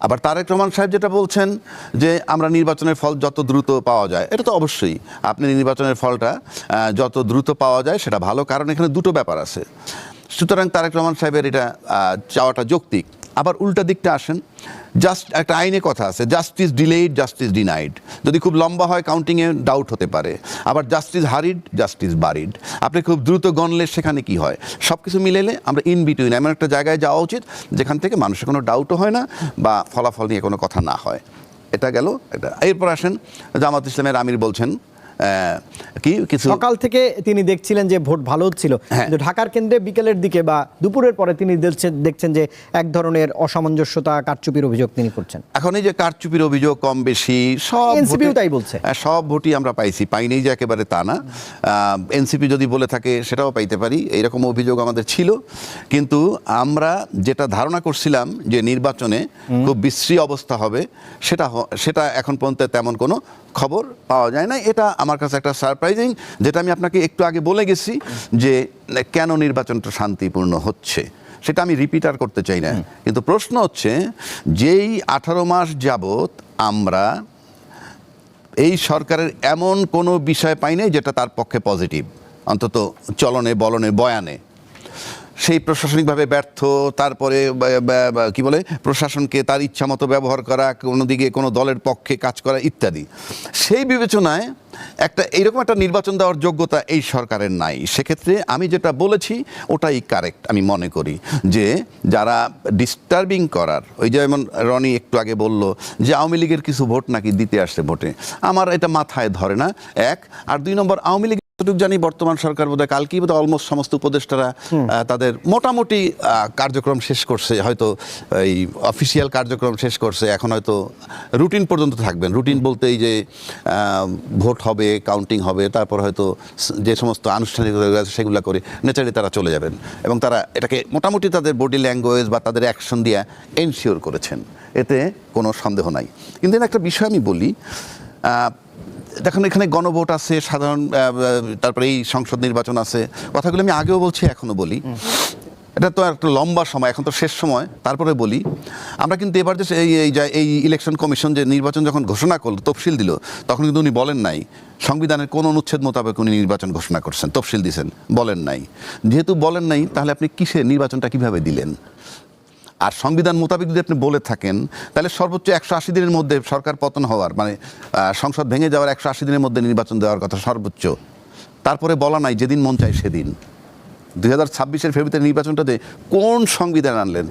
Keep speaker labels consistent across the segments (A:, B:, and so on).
A: আবার তারেক রহমান সাহেব যেটা বলছেন যে আমরা নির্বাচনের ফল যত দ্রুত পাওয়া যায়, এটা তো অবশ্যই আপনি নির্বাচনের ফলটা যত দ্রুত পাওয়া যায় সেটা ভালো, কারণ এখানে দুটো ব্যাপার আছে। সুতরাং তারেক রহমান সাহেবের এটা চাওয়াটা যৌক্তিক। আবার উল্টা দিকটা আসেন, জাস্ট একটা আইনে কথা আছে, জাস্টিস ডিলেইড জাস্টিস ডিনাইড। যদি খুব লম্বা হয় কাউন্টিংয়ে ডাউট হতে পারে, আবার জাস্টিস হারিড জাস্টিস বারিড। আপনি খুব দ্রুত গণলে সেখানে কি হয়, সব কিছু মিলেলে আমরা ইন বিটুইন এমন একটা জায়গায় যাওয়া উচিত যেখান থেকে মানুষের কোনো ডাউটও হয় না বা ফলাফল নিয়ে কোনো কথা না হয়। এটা গেল এটা। এরপর আসেন, জামাত ইসলামের আমির বলছেন কি কিছু
B: সকাল থেকে তিনি দেখছিলেন যে ভোট ভালো হচ্ছিল, কিন্তু ঢাকার কেন্দ্রে বিকেলের দিকে বা দুপুরের পরে তিনি দেখছেন যে এক ধরনের অসামঞ্জস্যতা, কারচুপির অভিযোগ তিনি করছেন।
A: এখন এই যে কারচুপির অভিযোগ কম বেশি সব
B: এনসিপিও তাই বলছে,
A: সব ভোটই আমরা পাইছি, পাইনি যে একেবারে তা না। এনসিপি যদি বলে থাকে সেটাও পাইতে পারি, এইরকম অভিযোগ আমাদের ছিল। কিন্তু আমরা যেটা ধারণা করছিলাম যে নির্বাচনে খুব বিশ্রী অবস্থা হবে, সেটা এখন পর্যন্ত তেমন কোনো খবর পাওয়া যায় না। এটা আমার কাছে একটা সারপ্রাইজিং, যেটা আমি আপনাকে একটু আগে বলে গেছি যে কেন নির্বাচনটা শান্তিপূর্ণ হচ্ছে, সেটা আমি রিপিট আর করতে চাই না। কিন্তু প্রশ্ন হচ্ছে, যেই 18 মাস যাবৎ আমরা এই সরকারের এমন কোনো বিষয় পাই নাই যেটা তার পক্ষে পজিটিভ, অন্তত চলনে বলনে বয়ানে। সেই প্রশাসনিকভাবে ব্যর্থ, তারপরে কি বলে প্রশাসনকে তার ইচ্ছা মতো ব্যবহার করা, কোনো দিকে কোনো দলের পক্ষে কাজ করা ইত্যাদি। সেই বিবেচনায় এইরকম একটা নির্বাচন দেওয়ার যোগ্যতা এই সরকারের নাই। সেক্ষেত্রে আমি যেটা বলেছি ওটাই কারেক্ট আমি মনে করি, যে যারা ডিস্টার্বিং করার, ওই যেমন রনি একটু আগে বলল যে আওয়ামী লীগের কিছু ভোট নাকি দিতে আসছে ভোটে, আমার এটা মাথায় ধরে না। এক, আর দুই নম্বর, আওয়ামী লীগ যতটুকু জানি বর্তমান সরকার বোধহয় কালকেই বোধহয় অলমোস্ট সমস্ত উপদেষ্টারা তাদের মোটামুটি কার্যক্রম শেষ করছে, হয়তো এই অফিসিয়াল কার্যক্রম শেষ করছে, এখন হয়তো রুটিন পর্যন্ত থাকবেন। রুটিন বলতে এই যে ভোট হবে, কাউন্টিং হবে, তারপর হয়তো যে সমস্ত আনুষ্ঠানিকতা আছে সেগুলো করে ন্যাচারালি তারা চলে যাবেন, এবং তারা এটাকে মোটামুটি তাদের বডি ল্যাঙ্গুয়েজ বা তাদের অ্যাকশন দিয়ে এনশিওর করেছেন, এতে কোনো সন্দেহ নাই। কিন্তু একটা বিষয় আমি বলি, দেখুন এখানে গণভোট আছে, সাধারণ তারপরে এই সংসদ নির্বাচন আছে, কথাগুলো আমি আগেও বলছি এখনও বলি, এটা তো একটা লম্বা সময়, এখন তো শেষ সময়। তারপরে বলি, আমরা কিন্তু এবার যে এই ইলেকশন কমিশন যে নির্বাচন যখন ঘোষণা করলো, তফসিল দিল, তখন কিন্তু উনি বলেন নাই সংবিধানের কোন অনুচ্ছেদ মোতাবেক উনি নির্বাচন ঘোষণা করছেন, তফসিল দিয়েছেন, বলেন নাই। যেহেতু বলেন নাই, তাহলে আপনি কিসে নির্বাচনটা কিভাবে দিলেন? আর সংবিধান মোতাবেক যদি আপনি বলে থাকেন, তাহলে সর্বোচ্চ 180 দিনের মধ্যে সরকার পতন হওয়ার, মানে সংসদ ভেঙে যাওয়ার 180 দিনের মধ্যে নির্বাচন দেওয়ার কথা সর্বোচ্চ। তারপরে বলা নাই যেদিন মন চায় সেদিন। 2026-এর ফেব্রুয়ারিতে নির্বাচনটাতে কোন সংবিধান আনলেন?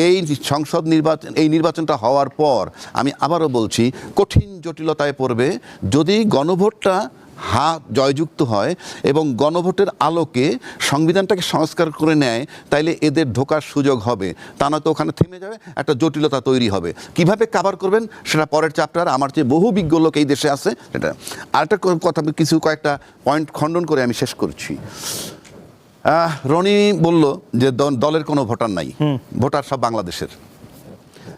A: এই সংসদ নির্বাচন, এই নির্বাচনটা হওয়ার পর আমি আবারও বলছি, কঠিন জটিলতায় পড়বে যদি গণভোটটা জয়যুক্ত হয় এবং গণভোটের আলোকে সংবিধানটাকে সংস্কার করে নেয়, তাইলে এদের ঢোকার সুযোগ হবে। তা নয়তো ওখানে থেমে যাবে, একটা জটিলতা তৈরি হবে। কিভাবে কাভার করবেন সেটা পরের চ্যাপ্টার, আমার চেয়ে বহু বিজ্ঞ লোক এই দেশে আছে। এটা আরেকটা কথা, কয়েকটা পয়েন্ট খণ্ডন করে আমি শেষ করছি। রনি বলল যে দলের কোনো ভোটার নাই, ভোটার সব বাংলাদেশের।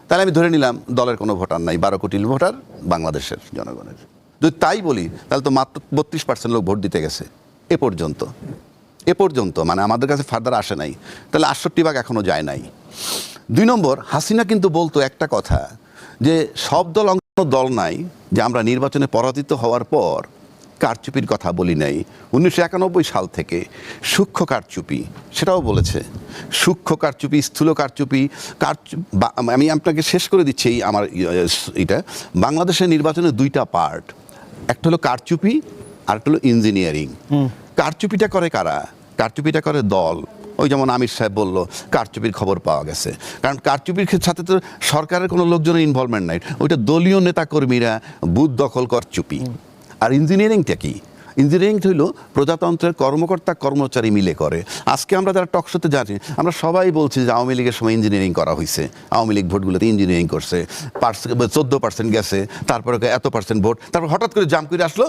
A: তাহলে আমি ধরে নিলাম দলের কোনো ভোটার নাই, 12 কোটি ভোটার বাংলাদেশের জনগণের। যদি তাই বলি, তাহলে তো মাত্র 32% লোক ভোট দিতে গেছে এ পর্যন্ত, মানে আমাদের কাছে ফার্দার আসে নাই, তাহলে 68 ভাগ এখনো যায় নাই। 2 নম্বর, হাসিনা কিন্তু বলতো একটা কথা, যে সব দল দল নাই যে আমরা নির্বাচনে পরাজিত হওয়ার পর কারচুপির কথা বলি নাই। 1991 সাল থেকে সূক্ষ্ম কারচুপি, সেটাও বলেছে, সূক্ষ্ম কারচুপি, স্থূল কারচুপি। আমি আপনাকে শেষ করে দিচ্ছি আমার এটা, বাংলাদেশের নির্বাচনের 2টা পার্ট, একটা হলো কারচুপি আর একটা হলো ইঞ্জিনিয়ারিং। কারচুপিটা করে কারা? কারচুপিটা করে দল। ওই যেমন আমির সাহেব বলল কারচুপির খবর পাওয়া গেছে, কারণ কারচুপির সাথে তো সরকারের কোনো লোকজনের ইনভলভমেন্ট নাই, ওইটা দলীয় নেতাকর্মীরা বুথ দখল কারচুপি। আর ইঞ্জিনিয়ারিংটা কি? ইঞ্জিনিয়ারিং হইল প্রজাতন্ত্রের কর্মকর্তা কর্মচারী মিলে করে। আজকে আমরা যারা টকশোতে যাচ্ছি, আমরা সবাই বলছি যে আওয়ামী লীগের সময় ইঞ্জিনিয়ারিং করা হয়েছে, আওয়ামী লীগ ভোটগুলোতে ইঞ্জিনিয়ারিং করছে, 14% গেছে, তারপরে এত % ভোট, তারপর হঠাৎ করে জাম্প করে আসলো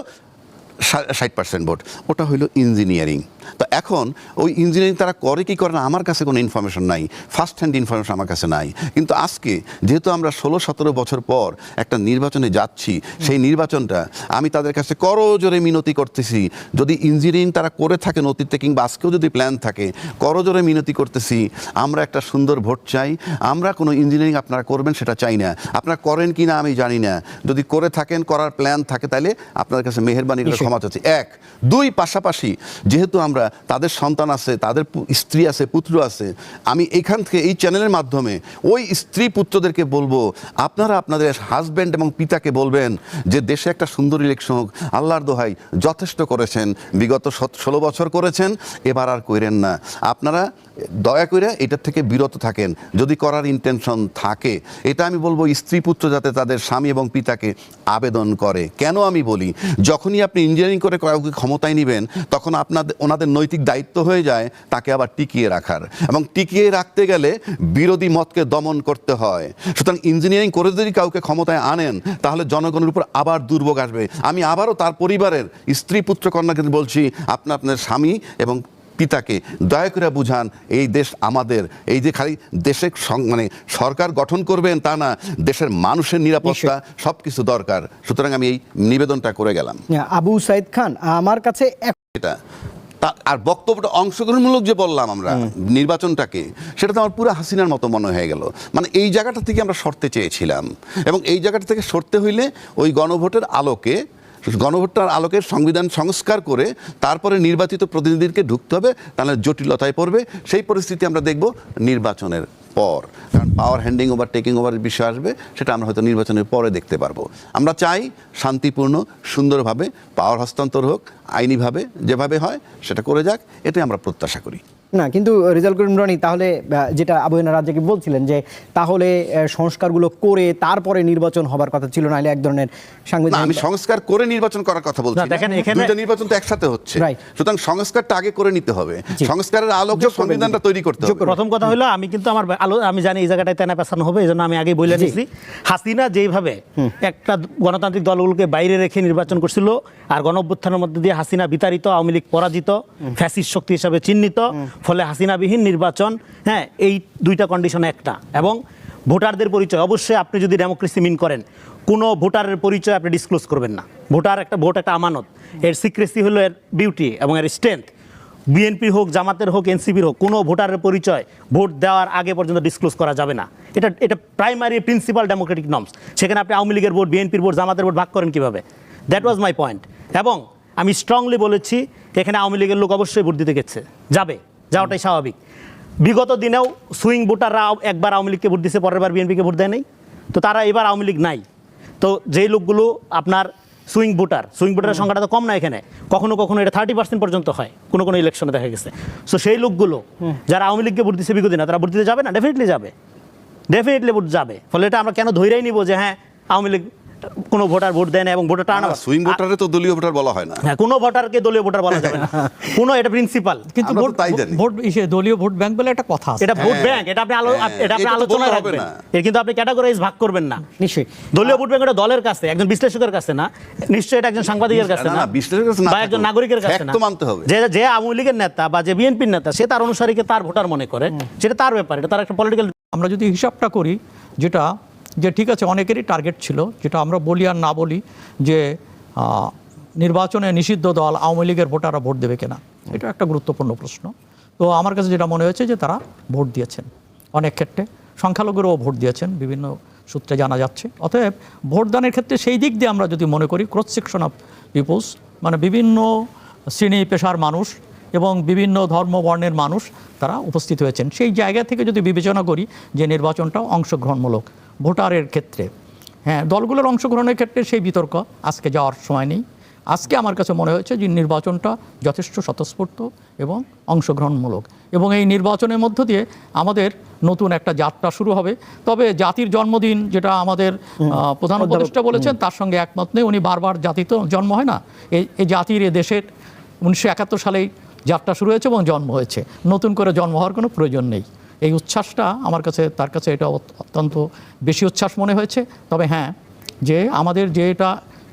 A: 60% ভোট। ওটা হইল ইঞ্জিনিয়ারিং। তো এখন ওই ইঞ্জিনিয়ারিং তারা করে কি করে না আমার কাছে কোনো ইনফরমেশন নাই, ফার্স্ট হ্যান্ড ইনফরমেশন আমার কাছে নাই। কিন্তু আজকে যেহেতু আমরা 16-17 বছর পর একটা নির্বাচনে যাচ্ছি, সেই নির্বাচনটা আমি তাদের কাছে করজোরে মিনতি করতেছি, যদি ইঞ্জিনিয়ারিং তারা করে থাকেন অতীতে কিংবা আজকেও যদি প্ল্যান থাকে, করজোরে মিনতি করতেছি, আমরা একটা সুন্দর ভোট চাই। আমরা কোনো ইঞ্জিনিয়ারিং আপনারা করবেন সেটা চাই না, আপনারা করেন কি না আমি জানি না, যদি করে থাকেন, করার প্ল্যান থাকে, তাহলে আপনাদের কাছে মেহেরবানি করে ক্ষমা চাচ্ছি। 1, 2 পাশাপাশি যেহেতু আমরা তাদের সন্তান আছে, তাদের স্ত্রী আছে, পুত্র আছে, আমি এখান থেকে এই চ্যানেলের মাধ্যমে ওই স্ত্রী পুত্রদেরকে বলবো, আপনারা আপনাদের হাজব্যান্ড এবং পিতাকে বলবেন যে দেশে একটা সুন্দর ইলেকশন হোক, আল্লাহর দোহাই যথেষ্ট করেছেন, বিগত 16 বছর করেছেন, এবার আর করেন না। আপনারা দয়া করে এটার থেকে বিরত থাকেন যদি করার ইন্টেনশন থাকে। এটা আমি বলবো স্ত্রী পুত্র যাতে তাদের স্বামী এবং পিতাকে আবেদন করে। কেন আমি বলি, যখনই আপনি ইঞ্জিনিয়ারিং করে কাউকে ক্ষমতায় নেবেন, তখন ওনাদের নৈতিক দায়িত্ব হয়ে যায় তাকে আবার টিকিয়ে রাখার, এবং টিকিয়ে রাখতে গেলে বিরোধী মতকে দমন করতে হয়। সুতরাং ইঞ্জিনিয়ারিং করে যদি কাউকে ক্ষমতায় আনেন, তাহলে জনগণের উপর আবার দুর্ভোগ আসবে। আমি আবারও তার পরিবারের স্ত্রী পুত্র কন্যাকে বলছি, আপনার স্বামী এবং পিতাকে দয়া করে বুঝান, এই দেশ আমাদের, এই যে খালি দেশে মানে সরকার গঠন করবেন তা না, দেশের মানুষের নিরাপত্তা সব কিছু দরকার। সুতরাং আমি এই নিবেদনটা করে গেলাম।
B: আবু সাইদ খান, আমার কাছে
A: এটা আর বক্তব্যটা অংশগ্রহণমূলক যে বললাম আমরা নির্বাচনটাকে, সেটা তো আমার পুরো হাসিনার মতো মনে হয়ে গেল। মানে এই জায়গাটা থেকে আমরা সরতে চেয়েছিলাম, এবং এই জায়গাটা থেকে সরতে হইলে ওই গণভোটের আলোকের সংবিধান সংস্কার করে তারপরে নির্বাচিত প্রতিনিধিকে ঢুকতে হবে, তাহলে জটিলতায় পড়বে। সেই পরিস্থিতি আমরা দেখব নির্বাচনের পর, কারণ পাওয়ার হ্যান্ডিং ওভার টেকিং ওভারের বিষয় আসবে, সেটা আমরা হয়তো নির্বাচনের পরে দেখতে পারবো। আমরা চাই শান্তিপূর্ণ সুন্দরভাবে পাওয়ার হস্তান্তর হোক, আইনিভাবে যেভাবে হয় সেটা করে যাক, এটাই আমরা প্রত্যাশা করি।
B: না, কিন্তু রেজাউল করিম রনি, তাহলে যেটা আবু রাজ্জাকি বলছিলেন যে তাহলে সংস্কারগুলো করে তারপরে নির্বাচন হবার কথা ছিল, নাহলে এক ধরনের সাংবিধানিক।
A: আমি সংস্কার করে নির্বাচন করার কথা বলছি,
C: দেখেন এখানে
A: দুইটা নির্বাচন তো একসাথে হচ্ছে, সুতরাং সংস্কারটা আগে করে নিতে হবে, সংস্কারের আলোকে সংবিধানটা তৈরি করতে হবে।
C: প্রথম কথা হলো, আমি কিন্তু আমি জানি এই জায়গাটায় তেনা পেছানো হবে, এই জন্য আমি আগেই বলে নিয়েছি, হাসিনা যেইভাবে একটা গণতান্ত্রিক দলগুলোকে বাইরে রেখে নির্বাচন করছিল, আর গণঅভ্যুত্থানের মধ্যে দিয়ে হাসিনা বিতাড়িত, আওয়ামী লীগ পরাজিত, ফ্যাসিস্ট শক্তি হিসাবে চিহ্নিত, ফলে হাসিনাবিহীন নির্বাচন, হ্যাঁ, এই দুইটা কন্ডিশন একটা। এবং ভোটারদের পরিচয়, অবশ্যই আপনি যদি ডেমোক্রেসি মিন করেন, কোনো ভোটারের পরিচয় আপনি ডিসক্লোজ করবেন না। ভোট একটা আমানত, এর সিক্রেসি হলো এর বিউটি এবং এর স্ট্রেংথ। বিএনপি হোক, জামাতের হোক, এনসিপির হোক, কোনো ভোটারের পরিচয় ভোট দেওয়ার আগে পর্যন্ত ডিসক্লোজ করা যাবে না। এটা প্রাইমারি প্রিন্সিপাল ডেমোক্রেটিক নর্মস। সেখানে আপনি আওয়ামী লীগের ভোট, বিএনপির ভোট, জামাতের ভোট ভাগ করেন কীভাবে? That was my point. এবং আমি স্ট্রংলি বলেছি, এখানে আওয়ামী লীগের লোক অবশ্যই ভোট দিতে গেছে, যাওয়াটাই স্বাভাবিক। বিগত দিনেও সুইং ভোটাররা একবার আওয়ামী লীগকে ভোট দিচ্ছে, পরের বার বিএনপিকে ভোট দেয় নাই, তো তারা এবার আওয়ামী লীগ নাই। তো যেই লোকগুলো আপনার সুইং ভোটারের সংখ্যাটা তো কম না, এখানে কখনো কখনো এটা 30% পর্যন্ত হয় কোনো ইলেকশনে দেখা গেছে। সো সেই লোকগুলো যারা আওয়ামী লীগকে ভোট দিচ্ছে বিগত দিনে, তারা ভোট দিতে যাবে না? ডেফিনেটলি ভোট যাবে। ফলে এটা আমরা কেন ধৈর্যই নিব যে হ্যাঁ আওয়ামী লীগ কোনো ভোটার ভোট দেয় না এবং ভোটার টানা?
A: সুইং ভোটারে তো দলীয় ভোটার বলা হয় না।
C: হ্যাঁ, কোনো ভোটারকে দলীয় ভোটার বলা যাবে না, কোনো, এটা প্রিন্সিপাল।
D: কিন্তু ভোট দলীয় ভোট ব্যাংক বলে একটা কথা আছে,
C: এটা ভোট ব্যাংক, এটা আপনি আলোচনা রাখবেন, এর কিন্তু আপনি ক্যাটাগরাইজ ভাগ করবেন না।
B: নিশ্চয়ই
C: দলীয় ভোট ব্যাংক এটা দলের কাছে, একজন বিশ্লেষকের কাছে না, নিশ্চয়ই এটা একজন সাংবাদিকের কাছে না, বা একজন নাগরিকের কাছে না, যে আওয়ামী লীগের নেতা বা যে বিএনপির নেতা, সে তার অনুসারীকে তার ভোটার মনে করে, সেটা তার ব্যাপার, এটা তার একটা পলিটিক্যাল।
D: আমরা যদি হিসাবটা করি, যে ঠিক আছে অনেকেরই টার্গেট ছিল, যেটা আমরা বলি আর না বলি, যে নির্বাচনে নিষিদ্ধ দল আওয়ামী লীগের ভোটাররা ভোট দেবে কিনা, এটা একটা গুরুত্বপূর্ণ প্রশ্ন। তো আমার কাছে যেটা মনে হয়েছে যে তারা ভোট দিয়েছেন, অনেক ক্ষেত্রে সংখ্যালঘুরাও ভোট দিয়েছেন, বিভিন্ন সূত্রে জানা যাচ্ছে। অতএব ভোটদানের ক্ষেত্রে সেই দিক দিয়ে আমরা যদি মনে করি, ক্রস সেকশন অফ পিপলস, মানে বিভিন্ন শ্রেণী পেশার মানুষ এবং বিভিন্ন ধর্ম বর্ণের মানুষ তারা উপস্থিত হয়েছেন, সেই জায়গা থেকে যদি বিবেচনা করি যে নির্বাচনটাও অংশগ্রহণমূলক ভোটারের ক্ষেত্রে, হ্যাঁ, দলগুলোর অংশগ্রহণের ক্ষেত্রে সেই বিতর্ক আজকে যাওয়ার সময় নেই। আজকে আমার কাছে মনে হয়েছে যে নির্বাচনটা যথেষ্ট স্বতঃস্ফূর্ত এবং অংশগ্রহণমূলক, এবং এই নির্বাচনের মধ্য দিয়ে আমাদের নতুন একটা যাত্রা শুরু হবে। তবে জাতির জন্মদিন, যেটা আমাদের প্রধান উপদেষ্টা বলেছেন, তার সঙ্গে একমত নেই। উনি বারবার জাতি তো জন্ম হয় না, এই জাতির, এ দেশের 1971 সালেই যাত্রা শুরু হয়েছে এবং জন্ম হয়েছে, নতুন করে জন্ম হওয়ার কোনো প্রয়োজন নেই। এই উচ্ছ্বাসটা আমার কাছে, তার কাছে এটা অত্যন্ত বেশি উচ্ছ্বাস মনে হয়েছে। তবে হ্যাঁ, যে আমাদের যে এটা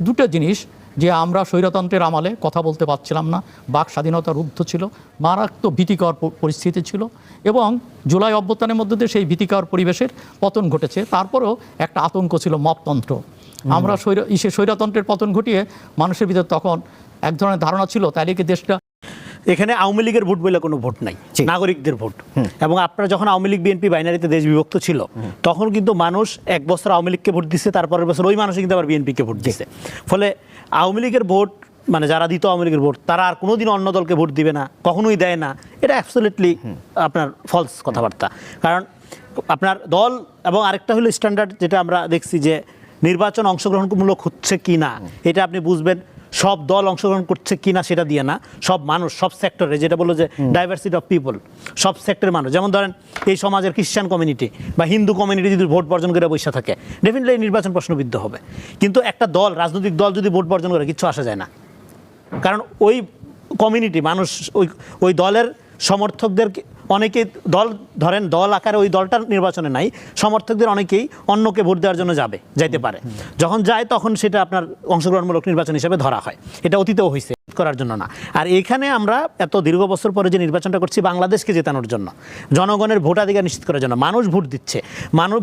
D: দুটো জিনিস, যে আমরা স্বৈরতন্ত্রের আমলে কথা বলতে পারছিলাম না, বাক স্বাধীনতা রুদ্ধ ছিল, মারাত্মক ভীতিকর পরিস্থিতি ছিল, এবং জুলাই অভ্যুত্থানের মধ্যে দিয়ে সেই ভীতিকর পরিবেশের পতন ঘটেছে। তারপরেও একটা আতঙ্ক ছিল মপতন্ত্র। আমরা স্বৈরতন্ত্রের পতন ঘটিয়ে মানুষের ভিতর তখন এক ধরনের ধারণা ছিল তাইলে কি দেশটা।
C: এখানে আওয়ামী লীগের ভোট বলে কোনো ভোট নাই, নাগরিকদের ভোট। এবং আপনারা যখন আওয়ামী লীগ বিএনপি বাইনারিতে দেশ বিভক্ত ছিল, তখন কিন্তু মানুষ এক বছর আওয়ামী লীগকে ভোট দিচ্ছে, তারপরের বছর ওই মানুষ কিন্তু আবার বিএনপিকে ভোট দিচ্ছে। ফলে আওয়ামী লীগের ভোট মানে যারা দিত আওয়ামী লীগের ভোট, তারা আর কোনোদিন অন্য দলকে ভোট দিবে না, কখনোই দেয় না। এটা অ্যাবসলিউটলি আপনার ফলস কথাবার্তা। কারণ আপনার দল এবং আরেকটা হলো স্ট্যান্ডার্ড, যেটা আমরা দেখছি যে নির্বাচন অংশগ্রহণমূলক হচ্ছে কি না, এটা আপনি বুঝবেন সব দল অংশগ্রহণ করছে কিনা সেটা দিয়ে না, সব মানুষ, সব সেক্টরে, যেটা বললো যে ডাইভার্সিটি অফ পিপল, সব সেক্টরের মানুষ। যেমন ধরেন এই সমাজের খ্রিস্টান কমিউনিটি বা হিন্দু কমিউনিটি যদি ভোট বর্জন করে বসে থাকে, ডেফিনেটলি এই নির্বাচন প্রশ্নবিদ্ধ হবে। কিন্তু একটা দল, রাজনৈতিক দল যদি ভোট বর্জন করে, কিচ্ছু আসা যায় না। কারণ ওই কমিউনিটি মানুষ, ওই দলের সমর্থকদের অনেকেই, দল ধরেন দল আকারে ওই দলটার নির্বাচনে নাই, সমর্থকদের অনেকেই অন্যকে ভোট দেওয়ার জন্য যাইতে পারে। যখন যায় তখন সেটা আপনার অংশগ্রহণমূলক নির্বাচন হিসেবে ধরা হয়। এটা অতীতেও হয়েছে, করার জন্য না। আর এইখানে আমরা এত দীর্ঘ বছর পরে যে নির্বাচনটা করছি বাংলাদেশকে জেতানোর জন্য, জনগণের ভোটাধিকার নিশ্চিত করার জন্য, মানুষ ভোট দিচ্ছে,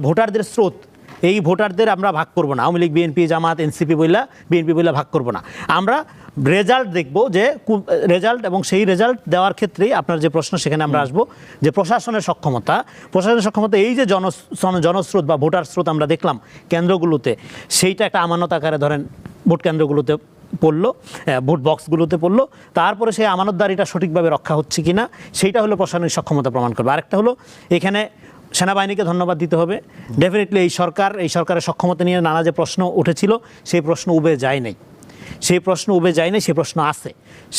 C: ভোটারদের স্রোত, এই ভোটারদের আমরা ভাগ করব না। আওয়ামী লীগ, বিএনপি, জামাত, এনসিপি বইলা, বিএনপি বইলা ভাগ করব না। আমরা রেজাল্ট দেখব, যে রেজাল্ট, এবং সেই রেজাল্ট দেওয়ার ক্ষেত্রেই আপনার যে প্রশ্ন, সেখানে আমরা আসবো যে প্রশাসনের সক্ষমতা, এই যে জনস্রোত বা ভোটার স্রোত আমরা দেখলাম কেন্দ্রগুলোতে, সেইটা একটা আমানত আকারে ধরেন ভোট কেন্দ্রগুলোতে পড়লো, ভোট বক্সগুলোতে পড়লো, তারপরে সেই আমানতদারিটা সঠিকভাবে রক্ষা হচ্ছে কিনা, সেইটা হলো প্রশাসনিক সক্ষমতা প্রমাণ করবে। আরেকটা হলো এখানে সেনাবাহিনীকে ধন্যবাদ দিতে হবে। ডেফিনেটলি এই সরকারের সক্ষমতা নিয়ে নানা যে প্রশ্ন উঠেছিল, সেই প্রশ্ন উবে যায় নাই, সেই প্রশ্ন আছে।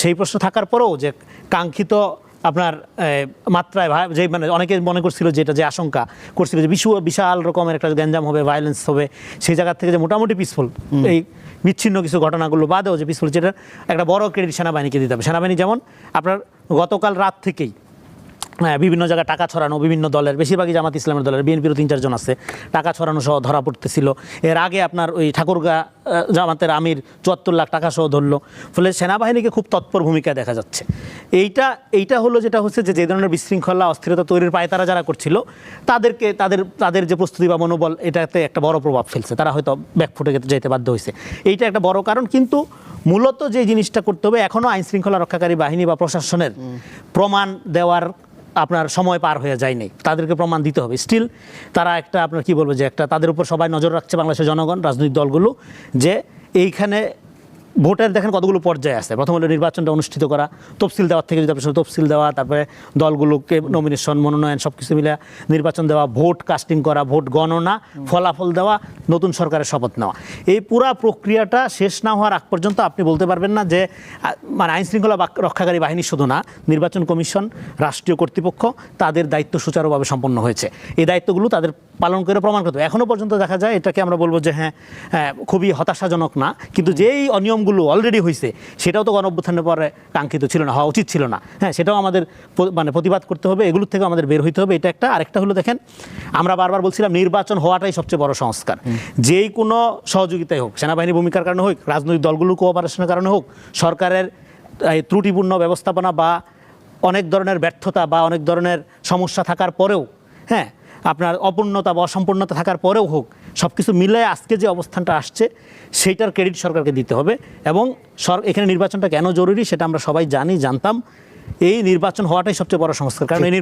C: সেই প্রশ্ন থাকার পরেও যে কাঙ্ক্ষিত আপনার মাত্রায়, যে মানে অনেকে মনে করছিল, যেটা যে আশঙ্কা করছিল যে বিশাল রকমের একটা গ্যাঞ্জাম হবে, ভায়োলেন্স হবে, সেই জায়গা থেকে যে মোটামুটি পিসফুল, এই বিচ্ছিন্ন কিছু ঘটনাগুলো বাদেও যে পিসফুল, যেটা একটা বড় ক্রেডিট সেনাবাহিনীকে দিতে হবে। সেনাবাহিনী যেমন আপনার গতকাল রাত থেকেই বিভিন্ন জায়গায় টাকা ছড়ানো, বিভিন্ন দলের, বেশিরভাগই জামাত ইসলামের দলের, বিএনপিরও 3-4 জন আছে, টাকা ছড়ানো সহ ধরা পড়তেছিল। এর আগে আপনার ওই ঠাকুরগাঁ জামাতের আমির 74 লাখ টাকা সহ ধরলো। ফলে সেনাবাহিনীকে খুব তৎপর ভূমিকা দেখা যাচ্ছে। এইটা হলো যেটা হচ্ছে যে ধরনের বিশৃঙ্খলা, অস্থিরতা তৈরির পায়তারা যারা করছিল, তাদের যে প্রস্তুতি বা মনোবল, এটাতে একটা বড় প্রভাব ফেলছে। তারা হয়তো ব্যাকফুটে যেতে বাধ্য হয়েছে। এইটা একটা বড় কারণ। কিন্তু মূলত যে জিনিসটা করতে হবে, এখনও আইন শৃঙ্খলা রক্ষাকারী বাহিনী বা প্রশাসনের প্রমাণ দেওয়ার আপনার সময় পার হয়ে যায়নি, তাদেরকে প্রমাণ দিতে হবে। স্টিল তারা একটা আপনার কি বলবো, যে একটা তাদের উপর সবাই নজর রাখছে, বাংলাদেশের জনগণ, রাজনৈতিক দলগুলো, যে এইখানে ভোটের দেখেন কতগুলো পর্যায়ে আছে। প্রথম হলো নির্বাচনটা অনুষ্ঠিত করা, তফসিল দেওয়ার থেকে যদি আপনার তফসিল দেওয়া, তারপরে দলগুলোকে নমিনেশন, মনোনয়ন সব কিছু মিলে নির্বাচন দেওয়া, ভোট কাস্টিং করা, ভোট গণনা, ফলাফল দেওয়া, নতুন সরকারের শপথ নেওয়া। এই পুরা প্রক্রিয়াটা শেষ না হওয়ার আগ পর্যন্ত আপনি বলতে পারবেন না যে মানে আইন শৃঙ্খলা রক্ষাকারী বাহিনী শুধু না, নির্বাচন কমিশন, রাষ্ট্রীয় কর্তৃপক্ষ, তাদের দায়িত্ব সুচারুভাবে সম্পন্ন হয়েছে। এই দায়িত্বগুলো তাদের পালন করে প্রমাণ করতে হবে। এখনও পর্যন্ত দেখা যায়, এটাকে আমরা বলবো যে হ্যাঁ খুবই হতাশাজনক না, কিন্তু যেই অনিয়মগুলো অলরেডি হয়েছে, সেটাও তো গণঅভ্যুত্থানের পরে কাঙ্ক্ষিত ছিল না, হওয়া উচিত ছিল না। হ্যাঁ, সেটাও আমাদের মানে প্রতিবাদ করতে হবে, এগুলোর থেকে আমাদের বের হইতে হবে। এটা একটা। আরেকটা হলো দেখেন, আমরা বারবার বলছিলাম নির্বাচন হওয়াটাই সবচেয়ে বড় সংস্কার। যেই কোনো সহযোগিতাই হোক, সেনাবাহিনী ভূমিকার কারণে হোক, রাজনৈতিক দলগুলোর কোঅপারেশনের কারণে হোক, সরকারের ত্রুটিপূর্ণ ব্যবস্থাপনা বা অনেক ধরনের ব্যর্থতা বা অনেক ধরনের সমস্যা থাকার পরেও, হ্যাঁ আপনার অপূর্ণতা বা অসম্পূর্ণতা থাকার পরেও হোক, সব কিছু মিলে আজকে যে অবস্থানটা আসছে, সেইটার ক্রেডিট সরকারকে দিতে হবে। এবং এখানে নির্বাচনটা কেন জরুরি সেটা আমরা সবাই জানতাম। এই নির্বাচন হওয়াটাই সবচেয়ে বড় সংস্কার। কারণ এই